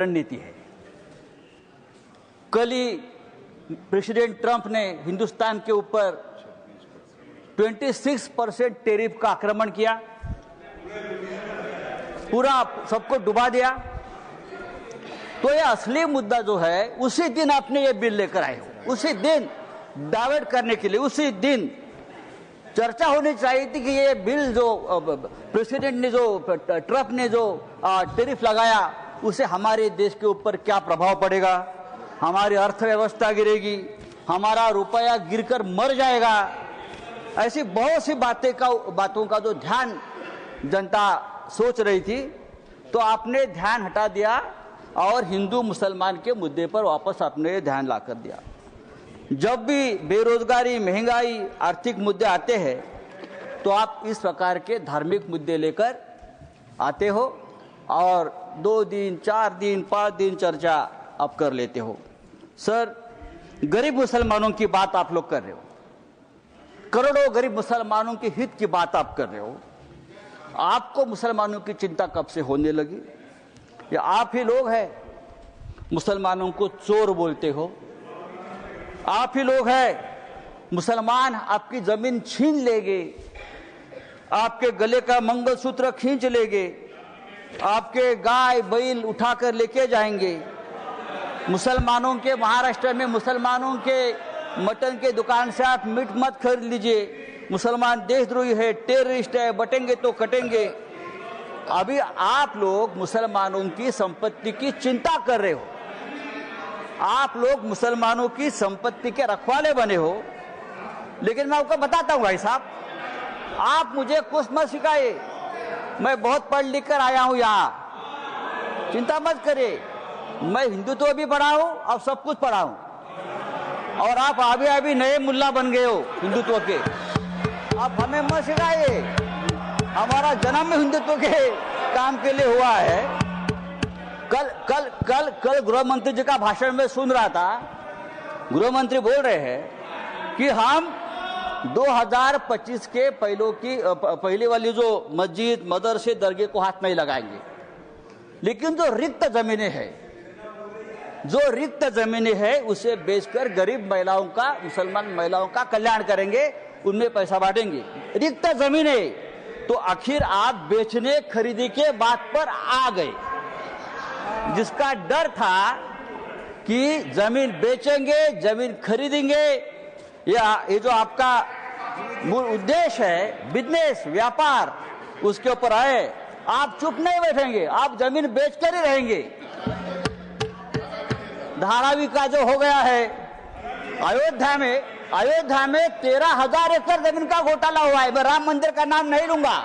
रणनीति है। कल ही प्रेसिडेंट ट्रंप ने हिंदुस्तान के ऊपर 26% टैरिफ का आक्रमण किया, पूरा सबको डुबा दिया। तो ये असली मुद्दा जो है, उसी दिन आपने ये बिल लेकर आए हो, उसी दिन डाइवर्ट करने के लिए, उसी दिन चर्चा होनी चाहिए थी कि ये बिल जो प्रेसिडेंट ने, जो ट्रंप ने जो टैरिफ लगाया, उसे हमारे देश के ऊपर क्या प्रभाव पड़ेगा, हमारी अर्थव्यवस्था गिरेगी, हमारा रुपया गिरकर मर जाएगा। ऐसी बहुत सी बातों का जो ध्यान जनता सोच रही थी, तो आपने ध्यान हटा दिया और हिंदू मुसलमान के मुद्दे पर वापस आपने ध्यान ला कर दिया। जब भी बेरोजगारी, महंगाई, आर्थिक मुद्दे आते हैं, तो आप इस प्रकार के धार्मिक मुद्दे लेकर आते हो और 2 दिन, 4 दिन, 5 दिन चर्चा आप कर लेते हो। सर, गरीब मुसलमानों की बात आप लोग कर रहे हो, करोड़ों गरीब मुसलमानों के हित की बात आप कर रहे हो। आपको मुसलमानों की चिंता कब से होने लगी? या आप ही लोग हैं मुसलमानों को चोर बोलते हो? आप ही लोग हैं मुसलमान आपकी जमीन छीन लेंगे, आपके गले का मंगलसूत्र खींच लेंगे, आपके गाय बैल उठाकर लेके जाएंगे। मुसलमानों के, महाराष्ट्र में मुसलमानों के मटन के दुकान से आप मीट मत खरीद लीजिए, मुसलमान देशद्रोही है, टेररिस्ट है, बटेंगे तो कटेंगे। अभी आप लोग मुसलमानों की संपत्ति की चिंता कर रहे हो, आप लोग मुसलमानों की संपत्ति के रखवाले बने हो। लेकिन मैं आपको बताता हूं भाई साहब, आप मुझे कुछ मत सिखाइए, मैं बहुत पढ़ लिख कर आया हूं यहाँ, चिंता मत करिए। मैं हिंदुत्व भी पढ़ा हूं और सब कुछ पढ़ा हूं, और आप अभी नए मुल्ला बन गए हो हिंदुत्व के। आप हमें मत सिखाइए, हमारा जन्म हिंदुत्व के काम के लिए हुआ है। कल गृह मंत्री जी का भाषण में सुन रहा था, गृह मंत्री बोल रहे हैं कि हम 2025 के पहले वाली जो मस्जिद, मदरसे, दरगाह को हाथ नहीं लगाएंगे, लेकिन जो रिक्त जमीनें हैं उसे बेचकर गरीब महिलाओं का, मुसलमान महिलाओं का कल्याण करेंगे, उनमें पैसा बांटेंगे। रिक्त जमीनें, तो आखिर आप बेचने खरीदी के बात पर आ गए। जिसका डर था कि जमीन बेचेंगे, जमीन खरीदेंगे, या ये जो आपका मूल उद्देश्य है, बिजनेस, व्यापार, उसके ऊपर आए, आप चुप नहीं बैठेंगे, आप जमीन बेचकर ही रहेंगे। धारावी का जो हो गया है अयोध्या में 13,000 एकड़ जमीन का घोटाला हुआ है। मैं राम मंदिर का नाम नहीं लूंगा,